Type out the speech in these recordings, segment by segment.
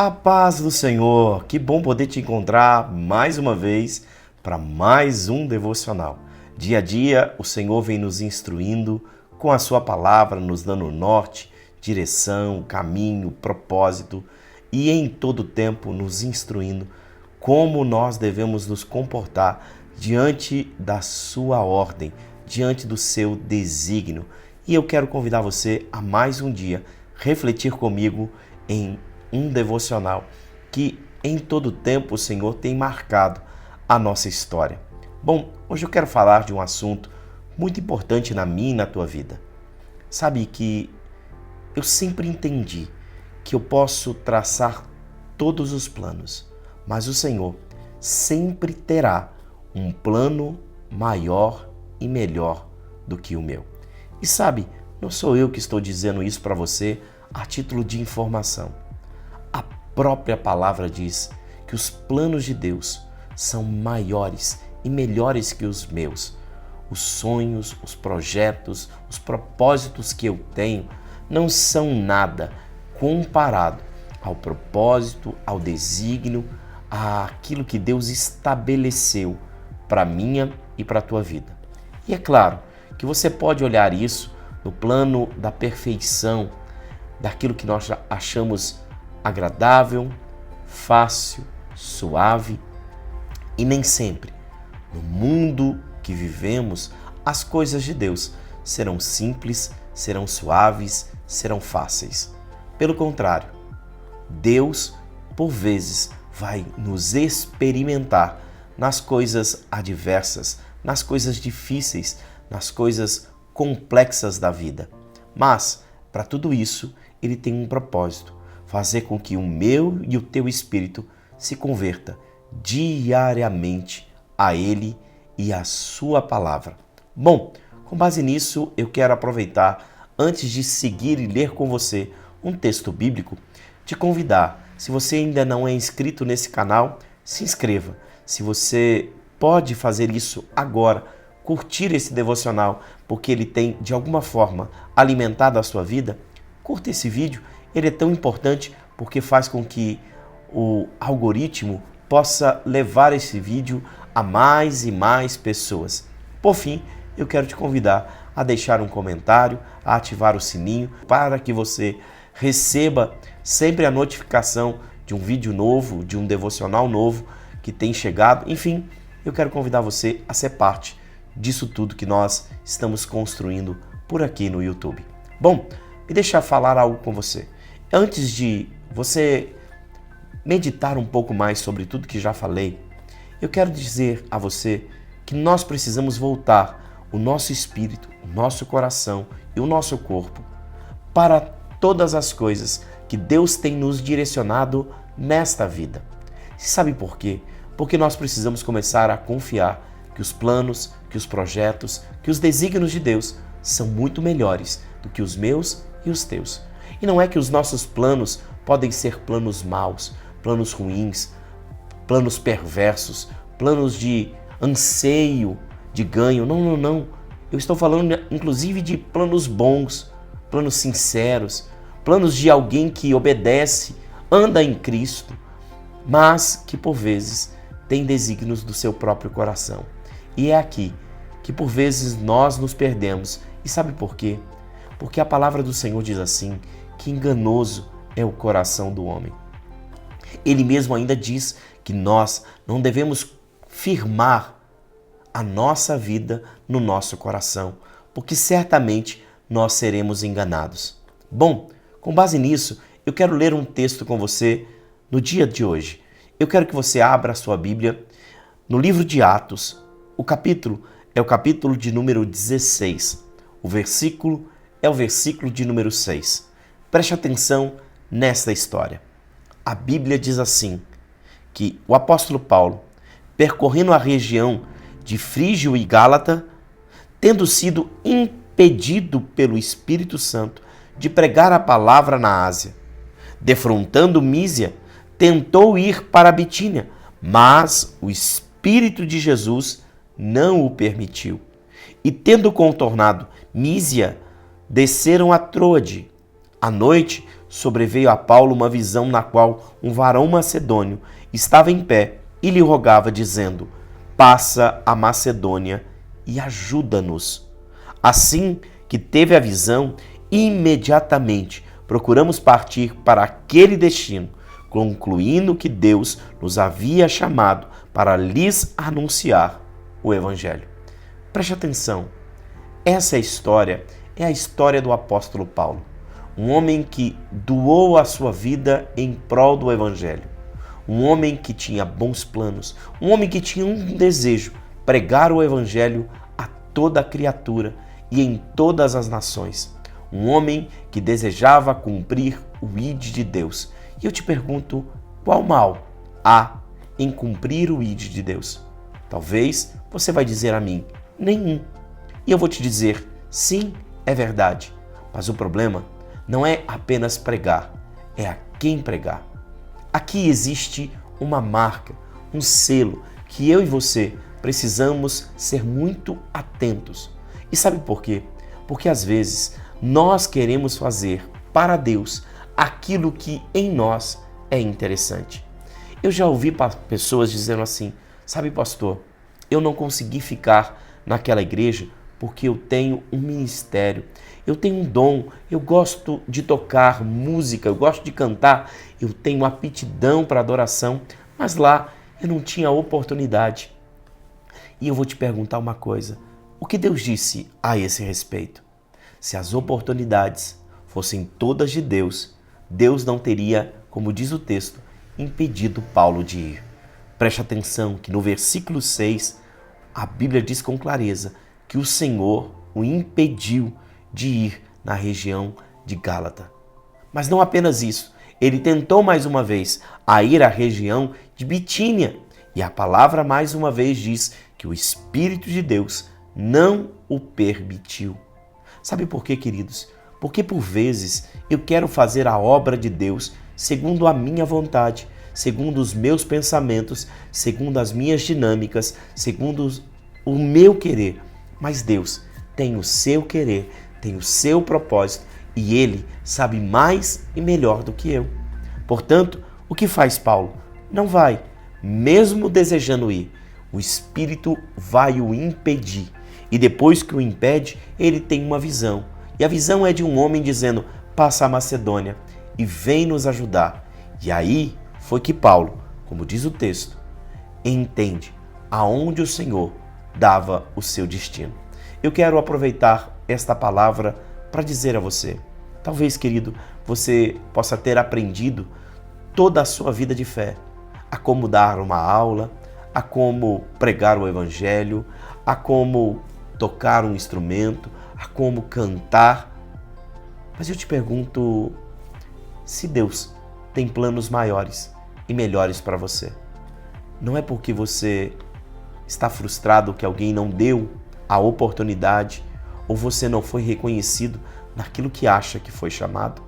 A paz do Senhor, que bom poder te encontrar mais uma vez para mais um devocional. Dia a dia o Senhor vem nos instruindo com a sua palavra, nos dando norte, direção, caminho, propósito e em todo tempo nos instruindo como nós devemos nos comportar diante da sua ordem, diante do seu desígnio. E eu quero convidar você a mais um dia refletir comigo em um devocional que em todo tempo o Senhor tem marcado a nossa história. Bom, hoje eu quero falar de um assunto muito importante na minha e na tua vida. Sabe que eu sempre entendi que eu posso traçar todos os planos, mas o Senhor sempre terá um plano maior e melhor do que o meu. E sabe, não sou eu que estou dizendo isso para você a título de informação. A própria palavra diz que os planos de Deus são maiores e melhores que os meus. Os sonhos, os projetos, os propósitos que eu tenho não são nada comparado ao propósito, ao desígnio, àquilo que Deus estabeleceu para minha e para a tua vida. E é claro que você pode olhar isso no plano da perfeição, daquilo que nós achamos agradável, fácil, suave, e nem sempre no mundo que vivemos as coisas de Deus serão simples, serão suaves, serão fáceis. Pelo contrário, Deus por vezes vai nos experimentar nas coisas adversas, nas coisas difíceis, nas coisas complexas da vida. Mas para tudo isso Ele tem um propósito: fazer com que o meu e o teu espírito se converta diariamente a Ele e à sua palavra. Bom, com base nisso, eu quero aproveitar, antes de seguir e ler com você um texto bíblico, te convidar, se você ainda não é inscrito nesse canal, se inscreva. Se você pode fazer isso agora, curtir esse devocional, porque ele tem, de alguma forma, alimentado a sua vida, curta esse vídeo. Ele é tão importante porque faz com que o algoritmo possa levar esse vídeo a mais e mais pessoas. Por fim, eu quero te convidar a deixar um comentário, a ativar o sininho para que você receba sempre a notificação de um vídeo novo, de um devocional novo que tem chegado. Enfim, eu quero convidar você a ser parte disso tudo que nós estamos construindo por aqui no YouTube. Bom, me deixa falar algo com você. Antes de você meditar um pouco mais sobre tudo que já falei, eu quero dizer a você que nós precisamos voltar o nosso espírito, o nosso coração e o nosso corpo para todas as coisas que Deus tem nos direcionado nesta vida. Sabe por quê? Porque nós precisamos começar a confiar que os planos, que os projetos, que os desígnios de Deus são muito melhores do que os meus e os teus. E não é que os nossos planos podem ser planos maus, planos ruins, planos perversos, planos de anseio, de ganho. Não, não. Eu estou falando inclusive de planos bons, planos sinceros, planos de alguém que obedece, anda em Cristo, mas que por vezes tem desígnios do seu próprio coração. E é aqui que por vezes nós nos perdemos. E sabe por quê? Porque a palavra do Senhor diz assim, que enganoso é o coração do homem. Ele mesmo ainda diz que nós não devemos firmar a nossa vida no nosso coração, porque certamente nós seremos enganados. Bom, com base nisso, eu quero ler um texto com você no dia de hoje. Eu quero que você abra a sua Bíblia no livro de Atos. O capítulo é o capítulo de número 16. O versículo é o versículo de número 6. Preste atenção nesta história. A Bíblia diz assim, que o apóstolo Paulo, percorrendo a região de Frígio e Gálata, tendo sido impedido pelo Espírito Santo de pregar a palavra na Ásia, defrontando Mísia, tentou ir para a Bitínia, mas o Espírito de Jesus não o permitiu. E tendo contornado Mísia, desceram a Troade. À noite, sobreveio a Paulo uma visão na qual um varão macedônio estava em pé e lhe rogava, dizendo: passa a Macedônia e ajuda-nos. Assim que teve a visão, imediatamente procuramos partir para aquele destino, concluindo que Deus nos havia chamado para lhes anunciar o Evangelho. Preste atenção, essa história é a história do apóstolo Paulo, um homem que doou a sua vida em prol do Evangelho, um homem que tinha bons planos, um homem que tinha um desejo, pregar o Evangelho a toda criatura e em todas as nações, um homem que desejava cumprir o ID de Deus. E eu te pergunto, qual mal há em cumprir o ID de Deus? Talvez você vai dizer a mim, nenhum. E eu vou te dizer, sim, é verdade. Mas o problema não é apenas pregar, é a quem pregar. Aqui existe uma marca, um selo que eu e você precisamos ser muito atentos. E sabe por quê? Porque às vezes nós queremos fazer para Deus aquilo que em nós é interessante. Eu já ouvi pessoas dizendo assim, sabe, pastor, eu não consegui ficar naquela igreja porque eu tenho um ministério, eu tenho um dom, eu gosto de tocar música, eu gosto de cantar, eu tenho aptidão para adoração, mas lá eu não tinha oportunidade. E eu vou te perguntar uma coisa, o que Deus disse a esse respeito? Se as oportunidades fossem todas de Deus, Deus não teria, como diz o texto, impedido Paulo de ir. Preste atenção que no versículo 6, a Bíblia diz com clareza que o Senhor o impediu de ir na região de Gálata. Mas não apenas isso, ele tentou mais uma vez a ir à região de Bitínia. E a palavra mais uma vez diz que o Espírito de Deus não o permitiu. Sabe por quê, queridos? Porque por vezes eu quero fazer a obra de Deus segundo a minha vontade, segundo os meus pensamentos, segundo as minhas dinâmicas, segundo o meu querer. Mas Deus tem o seu querer, tem o seu propósito e Ele sabe mais e melhor do que eu. Portanto, o que faz Paulo? Não vai, mesmo desejando ir. O Espírito vai o impedir. E depois que o impede, ele tem uma visão. E a visão é de um homem dizendo, passa a Macedônia e vem nos ajudar. E aí foi que Paulo, como diz o texto, entende aonde o Senhor dava o seu destino. Eu quero aproveitar esta palavra para dizer a você, talvez, querido, você possa ter aprendido toda a sua vida de fé, a como dar uma aula, a como pregar o Evangelho, a como tocar um instrumento, a como cantar. Mas eu te pergunto, se Deus tem planos maiores e melhores para você, não é porque você está frustrado que alguém não deu a oportunidade ou você não foi reconhecido naquilo que acha que foi chamado?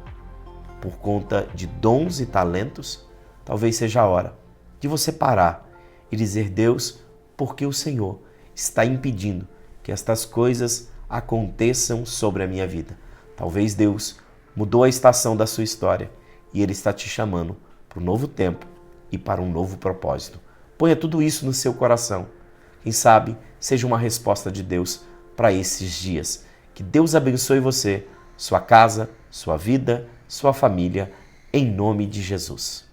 Por conta de dons e talentos, talvez seja a hora de você parar e dizer, Deus, porque o Senhor está impedindo que estas coisas aconteçam sobre a minha vida. Talvez Deus mudou a estação da sua história e Ele está te chamando para um novo tempo e para um novo propósito. Ponha tudo isso no seu coração. Quem sabe seja uma resposta de Deus para esses dias. Que Deus abençoe você, sua casa, sua vida, sua família, em nome de Jesus.